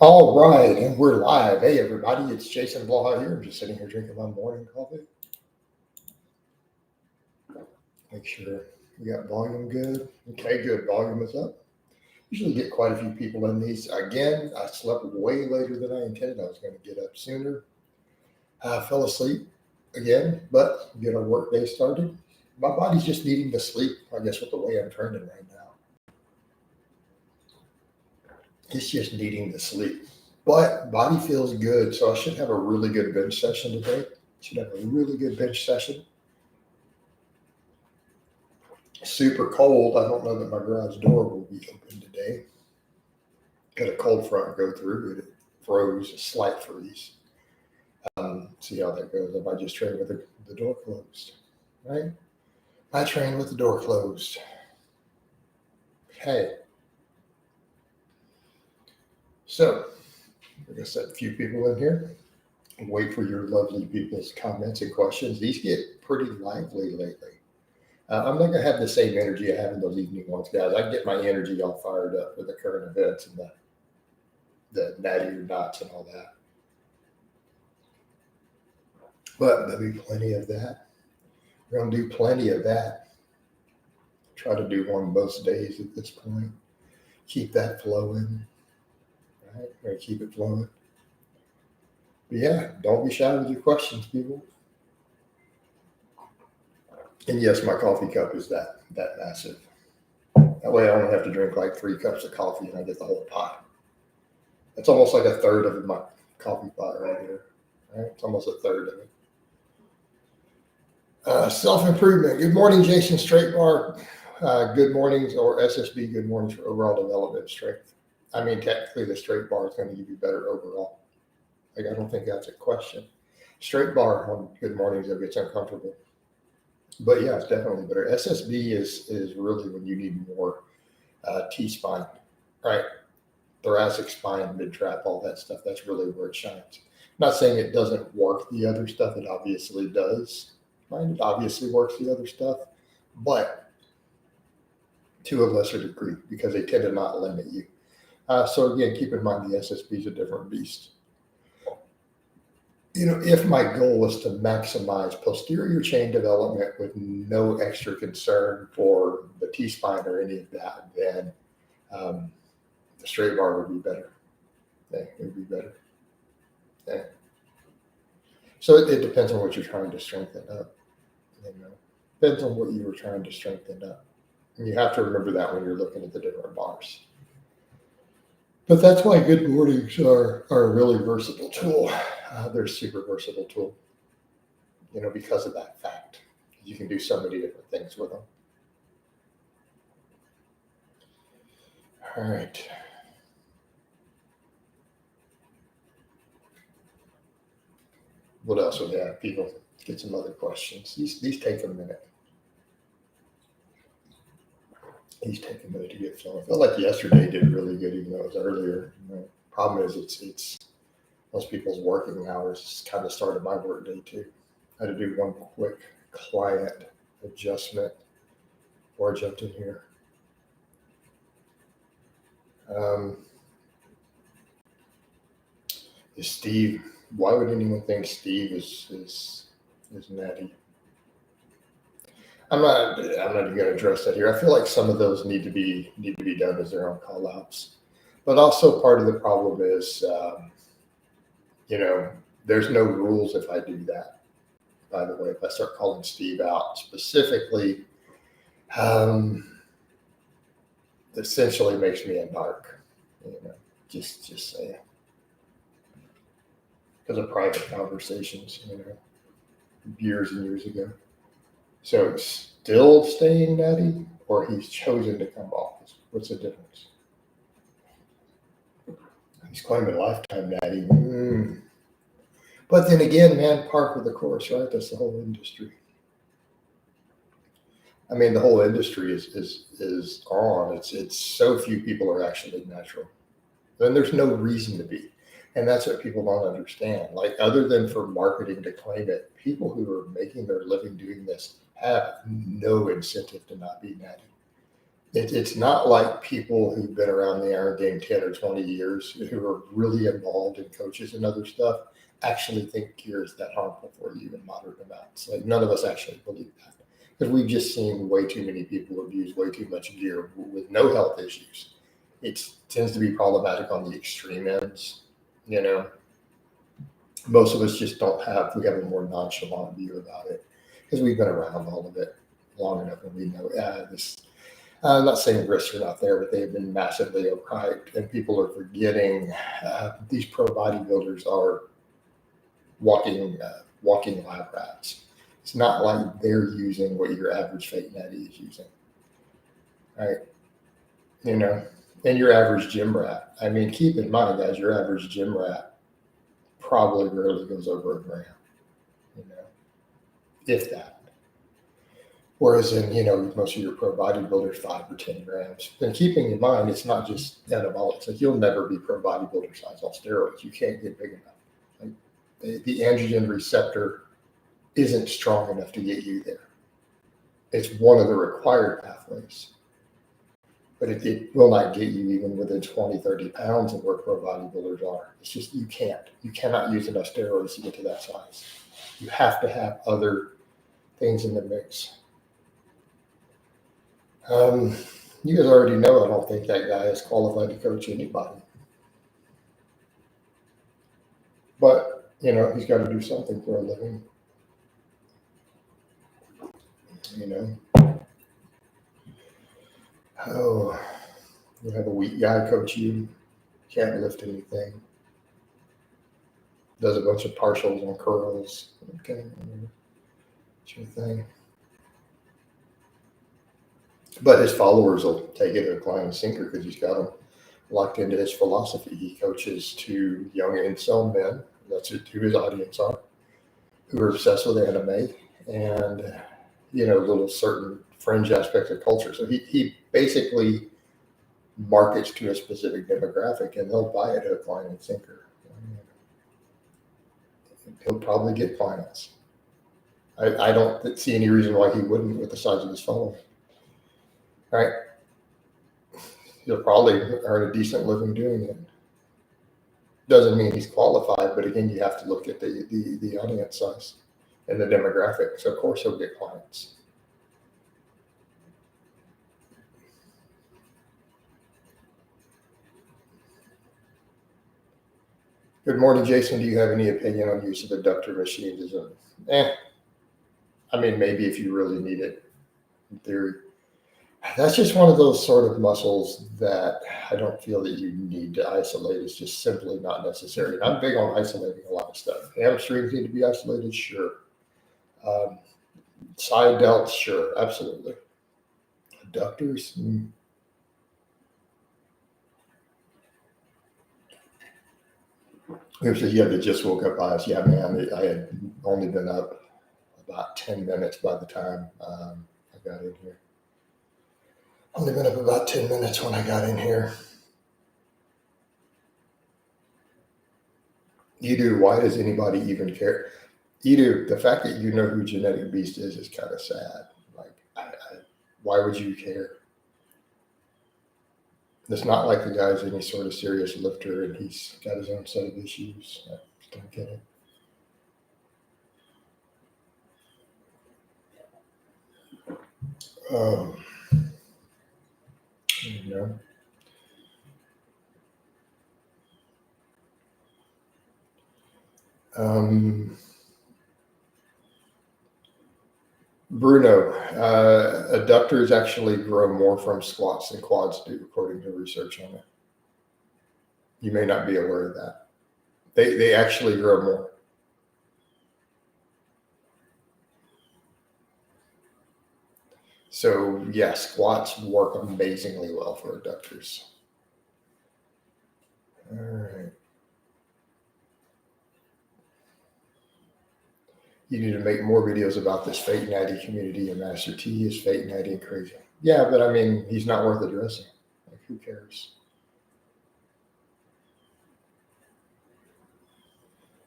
All right, and we're live. Hey, everybody, it's Jason Blaha here. I'm just sitting here drinking my morning coffee. Make sure we got volume good. Okay, good. Volume is up. Usually get quite a few people in these. Again, I slept way later than I intended. I was going to get up sooner. I fell asleep again, but get our work day started. My body's just needing to sleep, I guess, with the way I'm training right now. It's just needing to sleep. But body feels good, so I should have a really good bench session today. Should have a really good bench session. Super cold. I don't know that my garage door will be open today. Got a cold front go through. It froze, a slight freeze. See how that goes. I might just train with the door closed, right? I train with the door closed. Okay. So, like I said, a few people in here. Wait for your lovely people's comments and questions. These get pretty lively lately. I'm not going to have the same energy I have in those evening ones, guys. I get my energy all fired up with the current events and the natty or knots and all that. But there'll be plenty of that. We're going to do plenty of that. Try to do one most days at this point. Keep that flowing. Right? We're going to keep it flowing. But yeah, don't be shy with your questions, people. And yes, my coffee cup is that massive. That way I only have to drink like 3 cups of coffee and I get the whole pot. That's almost like a third of my coffee pot right here. Right? It's almost a third of it. Self-improvement. Good morning, Jason Straight Bar. Good mornings, or SSB, good mornings for overall development strength. I mean, technically the straight bar is going to give you better overall. Like, I don't think that's a question. Straight bar on good mornings, it gets uncomfortable. But yeah, it's definitely better. SSB is really when you need more T-spine, right? Thoracic spine, mid-trap, all that stuff. That's really where it shines. I'm not saying it doesn't work the other stuff. It obviously does. Right? It obviously works the other stuff, but to a lesser degree because they tend to not limit you. So again, keep in mind the SSB is a different beast. You know, if my goal is to maximize posterior chain development with no extra concern for the T-spine or any of that, then the straight bar would be better. Yeah, it would be better. Yeah. So it depends on what you're trying to strengthen up. You know, depends on what you were trying to strengthen up. And you have to remember that when you're looking at the different bars. But that's why good mornings are a really versatile tool. They're a super versatile tool, you know, because of that fact. You can do so many different things with them. All right. What else would we have? People get some other questions. These take a minute. These take a minute to get flowing. I felt like yesterday did really good, even though it was earlier. You know, problem is it's most people's working hours kind of started my work day too. I had to do one quick client adjustment before I jumped in here. Is Steve? Why would anyone think Steve is natty? I'm not even going to address that here. I feel like some of those need to be done as their own call outs, but also part of the problem is, you know, there's no rules if I do that. By the way, if I start calling Steve out specifically, essentially makes me a narc. You know, just saying, because of private conversations, you know, years and years ago. So it's still staying natty, or he's chosen to come off? What's the difference? He's claiming lifetime natty. But then again, man, par for the course, right? That's the whole industry. I mean, the whole industry is on. It's so few people are actually natural. Then there's no reason to be. And that's what people don't understand. Like, other than for marketing to claim it, people who are making their living doing this have no incentive to not be natty. It's not like people who've been around the Iron game 10 or 20 years who are really involved in coaches and other stuff actually think gear is that harmful for you in moderate amounts. Like none of us actually believe that because we've just seen way too many people abuse way too much gear with no health issues. It tends to be problematic on the extreme ends, you know. Most of us just we have a more nonchalant view about it because we've been around all of it long enough and we know this. I'm not saying risks are not there, but they have been massively overhyped, and people are forgetting these pro bodybuilders are walking lab rats. It's not like they're using what your average fake natty is using, right? You know, and your average gym rat. I mean, keep in mind, guys, your average gym rat probably rarely goes over a gram, you know, if that. Whereas in, most of your pro bodybuilders, 5 or 10 grams. And keeping in mind, it's not just anabolics. Like you'll never be pro bodybuilder size on steroids. You can't get big enough. Like the androgen receptor isn't strong enough to get you there. It's one of the required pathways. But it will not get you even within 20, 30 pounds of where pro bodybuilders are. It's just you can't. You cannot use enough steroids to get to that size. You have to have other things in the mix. You guys already know I don't think that guy is qualified to coach anybody. But, he's got to do something for a living. Oh, you have a weak guy coach you, can't lift anything. Does a bunch of partials on curls. Okay, it's your thing. But his followers will take it hook, line, and sinker because he's got them locked into his philosophy. He coaches to young incel men. That's who his audience are, who are obsessed with anime and, little certain fringe aspects of culture. So he basically markets to a specific demographic and they'll buy it hook, line, and sinker. He'll probably get clients. I don't see any reason why he wouldn't with the size of his following. Right? He'll probably earn a decent living doing it. Doesn't mean he's qualified, but again, you have to look at the audience size and the demographic. So of course he'll get clients. Good morning, Jason. Do you have any opinion on use of adductor machines? I mean, maybe if you really need it, in theory. That's just one of those sort of muscles that I don't feel that you need to isolate. It's just simply not necessary. And I'm big on isolating a lot of stuff. Hamstrings need to be isolated, sure. Side delts, sure, absolutely. Adductors, You have to just woke up bias. Yeah, man, I had only been up about 10 minutes by the time I got in here. Only been up about 10 minutes when I got in here. Edu, why does anybody even care? Edu, the fact that you know who Genetic Beast is kind of sad. Like, why would you care? It's not like the guy's any sort of serious lifter and he's got his own set of issues. I just don't get it. Bruno, adductors actually grow more from squats than quads do, according to research on it. You may not be aware of that. They actually grow more. So yeah, squats work amazingly well for adductors. All right. You need to make more videos about this fake natty community, and Master T is fake natty and crazy. Yeah, but I mean, he's not worth addressing. Like, who cares?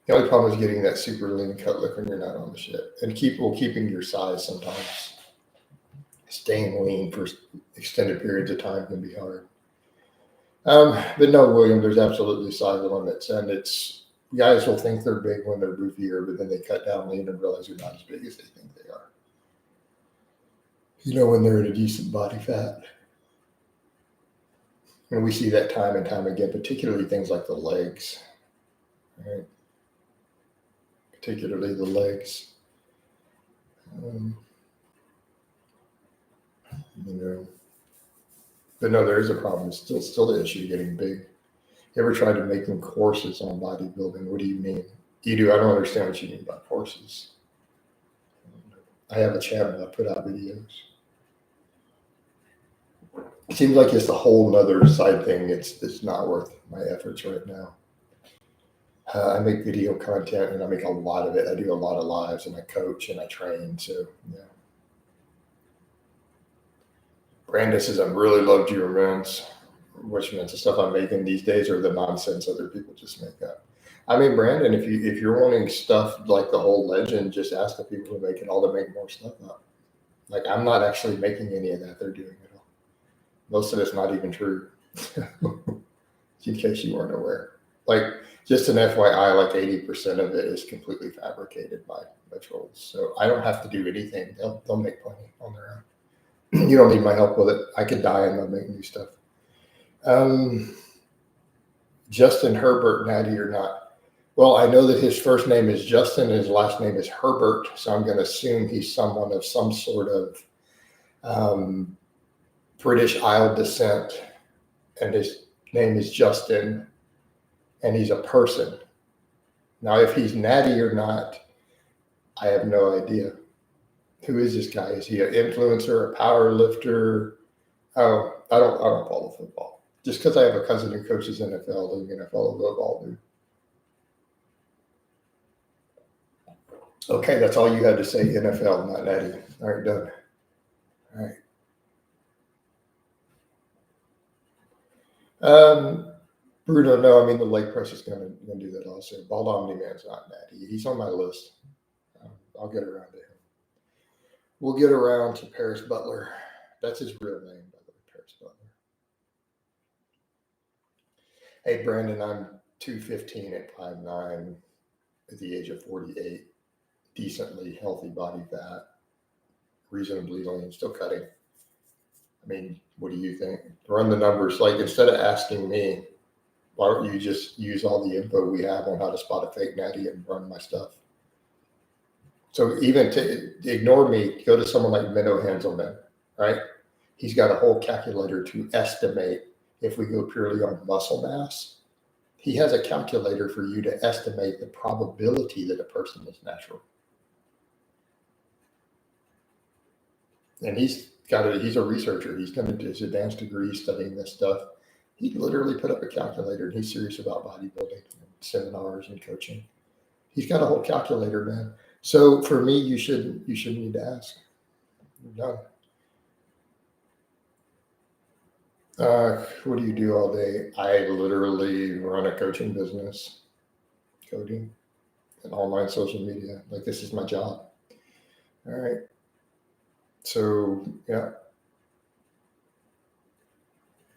The only problem is getting that super lean cut look when you're not on the shit, and keeping your size sometimes. staying lean for extended periods of time can be hard. But no, William, there's absolutely size limits, and it's guys will think they're big when they're goofier, but then they cut down lean and realize they're not as big as they think they are. When they're at a decent body fat. And we see that time and time again, particularly things like the legs, right? Particularly the legs. But no, there is a problem. It's still the issue getting big. You ever tried to making courses on bodybuilding? What do you mean? You do. I don't understand what you mean by courses. I have a channel. I put out videos. It seems like it's a whole nother side thing. It's not worth my efforts right now. I make video content and I make a lot of it. I do a lot of lives and I coach and I train. So yeah. Brandon says, I've really loved your events. Which means the stuff I'm making these days are the nonsense other people just make up. I mean, Brandon, if you're wanting stuff like the whole legend, just ask the people who make it all to make more stuff up. Like I'm not actually making any of that. They're doing it all. Most of it's not even true. In case you weren't aware. Like just an FYI, like 80% of it is completely fabricated by trolls. So I don't have to do anything. They'll make plenty on their own. You don't need my help with it. I could die and they'll make new stuff. Justin Herbert, Natty or not? Well, I know that his first name is Justin and his last name is Herbert, so I'm going to assume he's someone of some sort of British Isle descent, and his name is Justin, and he's a person. Now, if he's Natty or not, I have no idea. Who is this guy? Is he an influencer, a power lifter? Oh, I don't follow football. Just because I have a cousin who coaches NFL doesn't mean I follow football, dude. Okay, that's all you had to say, NFL, not Natty. All right, done. All right. Bruno, no, I mean, the leg press is going to do that also. Bald Omni Man's not Natty. He's on my list. I'll get around to him. We'll get around to Paris Butler. That's his real name, by the way, Paris Butler. Hey, Brandon, I'm 215 at 5'9", at the age of 48. Decently healthy body fat, reasonably lean, still cutting. I mean, what do you think? Run the numbers. Like, instead of asking me, why don't you just use all the info we have on how to spot a fake Natty and run my stuff? So even to ignore me, go to someone like Menno Hanselman, right? He's got a whole calculator to estimate if we go purely on muscle mass. He has a calculator for you to estimate the probability that a person is natural. And he's a researcher. He's done his advanced degree studying this stuff. He literally put up a calculator and he's serious about bodybuilding and seminars and coaching. He's got a whole calculator, man. So for me, you shouldn't need to ask. You're done. What do you do all day? I literally run a coaching business, coding, and online social media. Like, this is my job. All right. So yeah.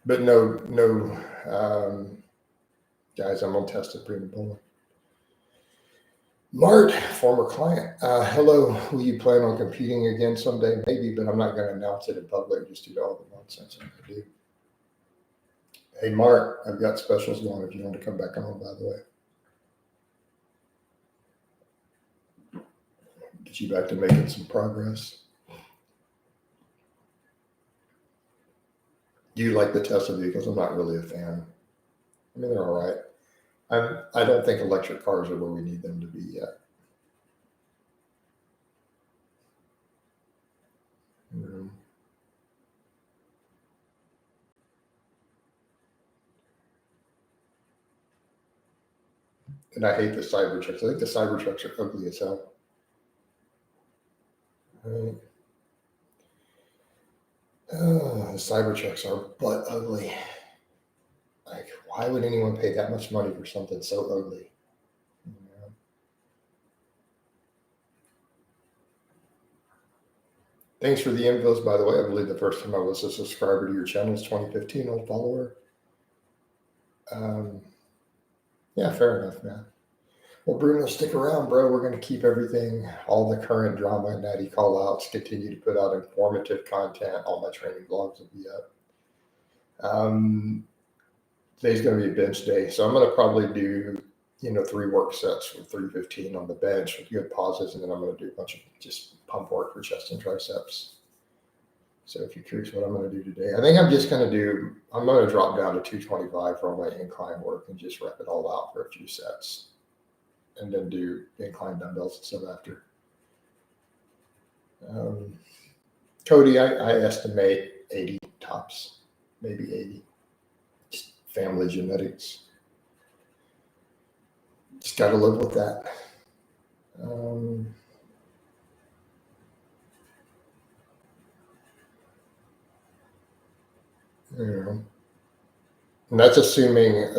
But no, guys, I'm on tested prima bowling. Mart, former client. Hello, will you plan on competing again someday? Maybe, but I'm not going to announce it in public just due to all the nonsense I do. Hey, Mart, I've got specials going if you want to come back on, by the way. Get you back to making some progress. Do you like the Tesla vehicles? I'm not really a fan. I mean, they're all right. I don't think electric cars are where we need them to be yet. And I hate the Cybertrucks. I think the Cybertrucks are ugly as hell. Right. The Cybertrucks are butt ugly. Like, why would anyone pay that much money for something so ugly? Thanks for the infos, by the way. I believe the first time I was a subscriber to your channel was 2015, old follower. Yeah, fair enough, man. Well, Bruno, stick around, bro. We're going to keep everything, all the current drama and Natty call-outs, continue to put out informative content. All my training blogs will be up. Today's going to be a bench day, so I'm going to probably do 3 work sets with 315 on the bench with good pauses, and then I'm going to do a bunch of just pump work for chest and triceps. So if you're curious what I'm going to do today, I think I'm going to drop down to 225 for all my incline work and just rep it all out for a few sets, and then do incline dumbbells and stuff after. Cody, I estimate 80 tops, maybe 80. Just family genetics. Just got to live with that. And that's assuming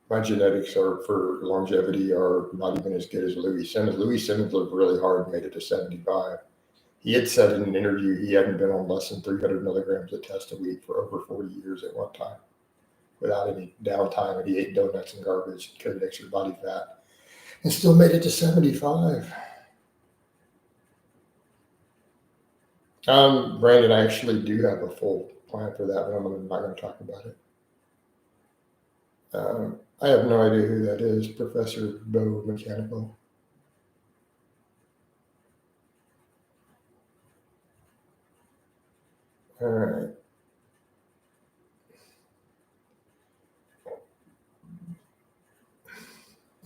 my genetics are for longevity are not even as good as Louis Simmons. Louis Simmons lived really hard and made it to 75. He had said in an interview he hadn't been on less than 300 milligrams of test a week for over 40 years at one time without any downtime, and he ate donuts and garbage, carried extra body fat, and still made it to 75. Brandon, I actually do have a full plan for that, but I'm not going to talk about it. I have no idea who that is, Professor Bo Mechanical. All right.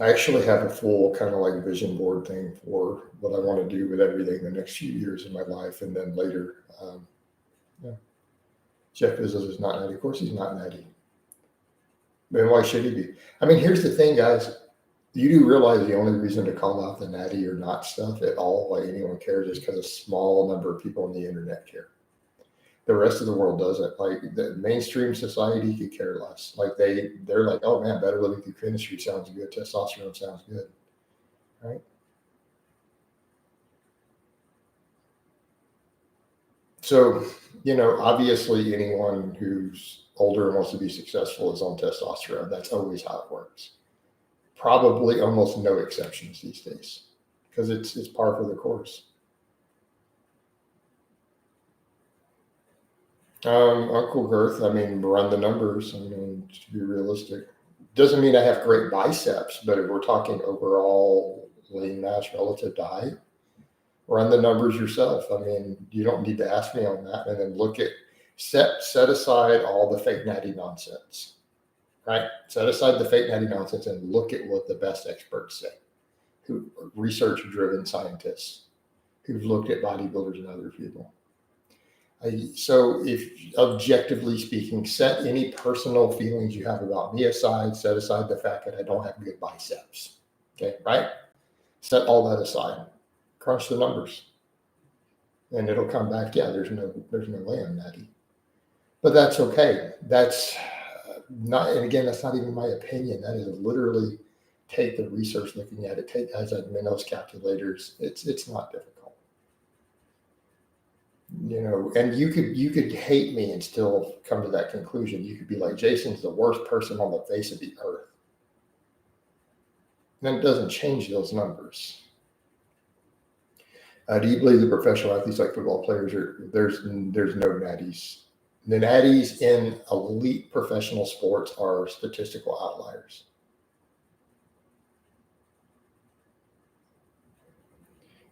I actually have a full kind of like vision board thing for what I want to do with everything the next few years of my life, and then later. Jeff Bezos is not Natty. Of course, he's not Natty. Then why should he be? I mean, here's the thing, guys. You do realize the only reason to call out the Natty or not stuff at all, why anyone cares, is because a small number of people on the internet care. The rest of the world doesn't. Like the mainstream society could care less. Like they're like, oh man, better living through chemistry sounds good. Testosterone sounds good, right? So, obviously anyone who's older and wants to be successful is on testosterone. That's always how it works. Probably almost no exceptions these days because it's par for the course. Uncle Girth, I mean, run the numbers. I mean, to be realistic, doesn't mean I have great biceps, but if we're talking overall lean mass relative to height, run the numbers yourself. I mean, you don't need to ask me on that. And then look at set aside all the fake Natty nonsense, right? Set aside the fake Natty nonsense and look at what the best experts say, who research-driven scientists who've looked at bodybuilders and other people. So if objectively speaking, set any personal feelings you have about me aside, set aside the fact that I don't have good biceps. Okay, right? Set all that aside. Crunch the numbers. And it'll come back, yeah, there's no way I'm Natty. But that's okay. That's not, and again, that's not even my opinion. That is literally take the research looking at it, take guys like Minos calculators. It's not difficult. And you could hate me and still come to that conclusion. You could be like, Jason's the worst person on the face of the earth. Then it doesn't change those numbers. Do you believe the professional athletes like football players there's no natties? The natties in elite professional sports are statistical outliers.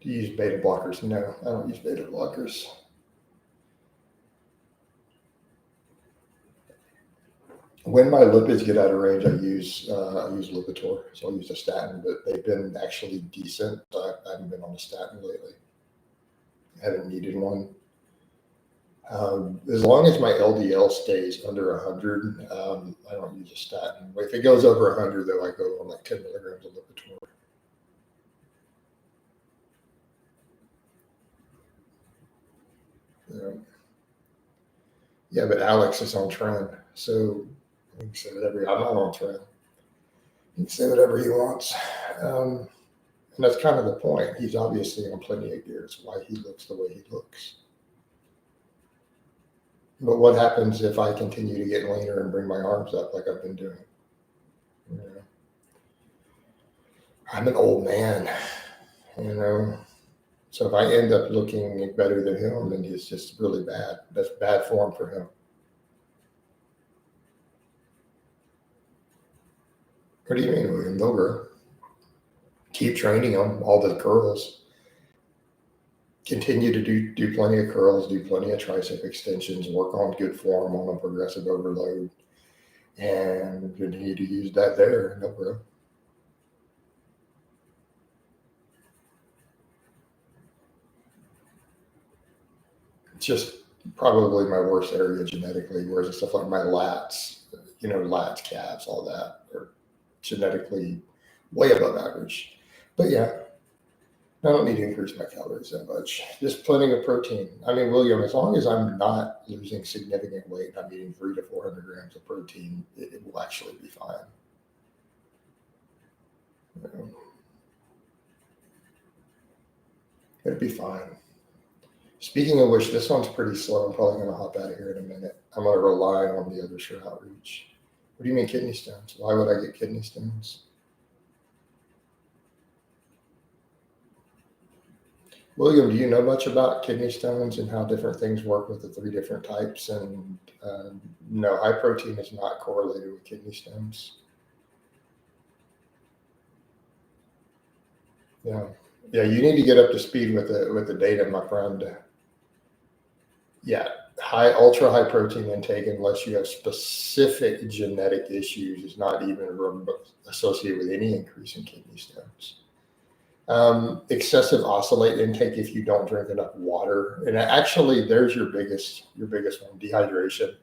Do you use beta blockers? No, I don't use beta blockers. When my lipids get out of range, I use Lipitor, so I'll use a statin, but they've been actually decent. I haven't been on a statin lately. I haven't needed one. As long as my LDL stays under 100, I don't use a statin. If it goes over 100, though, I go on like 10 milligrams of Lipitor. Yeah, but Alex is on trend, so he can say whatever. I'm not on trend. He can say whatever he wants. And that's kind of the point. He's obviously on plenty of gear. It's why he looks the way he looks. But what happens if I continue to get leaner and bring my arms up like I've been doing? You know, I'm an old man, you know. So if I end up looking better than him, then it's just really bad. That's bad form for him. What do you mean, William? They'll grow. Keep training them, all the curls. Continue to do plenty of curls, do plenty of tricep extensions, work on good form on a progressive overload, and continue to use that there, and they'll grow. It's just probably my worst area genetically, whereas it's stuff like my lats, lats, calves, all that are genetically way above average. But yeah, I don't need to increase my calories that much. Just plenty of protein. I mean, William, as long as I'm not losing significant weight, I'm eating 300 to 400 grams of protein, it will actually be fine. It'll be fine. Speaking of which, this one's pretty slow. I'm probably going to hop out of here in a minute. I'm going to rely on the others for outreach. What do you mean kidney stones? Why would I get kidney stones? William, do you know much about kidney stones and how different things work with the 3 different types? And no, high protein is not correlated with kidney stones. Yeah, you need to get up to speed with the data, my friend. Yeah, ultra high protein intake, unless you have specific genetic issues, is not even associated with any increase in kidney stones. Excessive oxalate intake if you don't drink enough water, and actually, there's your biggest one: dehydration.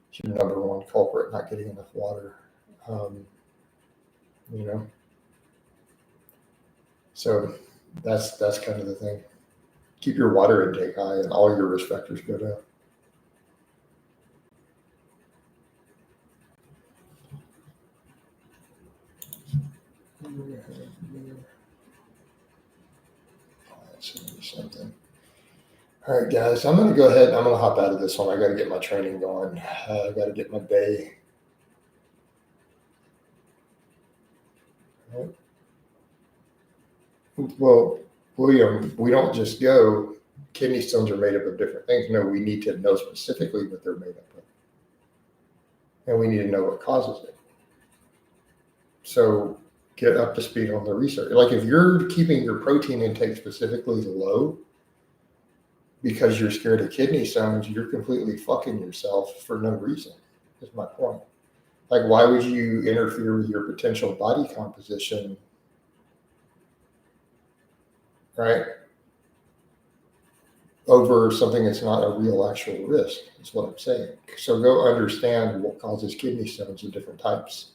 It's your number one culprit, not getting enough water. So that's kind of the thing. Keep your water intake high, and all your risk factors go down. Something. All right, guys, I'm going to go ahead. I'm going to hop out of this one. I got to get my training going. I got to get my day. All right. Well, William, we don't just go, kidney stones are made up of different things. No, we need to know specifically what they're made up of. And we need to know what causes it. So get up to speed on the research. Like if you're keeping your protein intake specifically low because you're scared of kidney stones, you're completely fucking yourself for no reason, is my point. Like, why would you interfere with your potential body composition, right, over something that's not a real actual risk, is what I'm saying. So go understand what causes kidney stones of different types.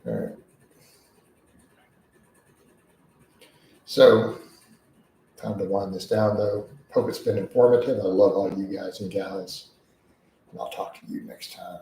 All right. So time to wind this down, though. Hope it's been informative. I love all you guys and gals, and I'll talk to you next time.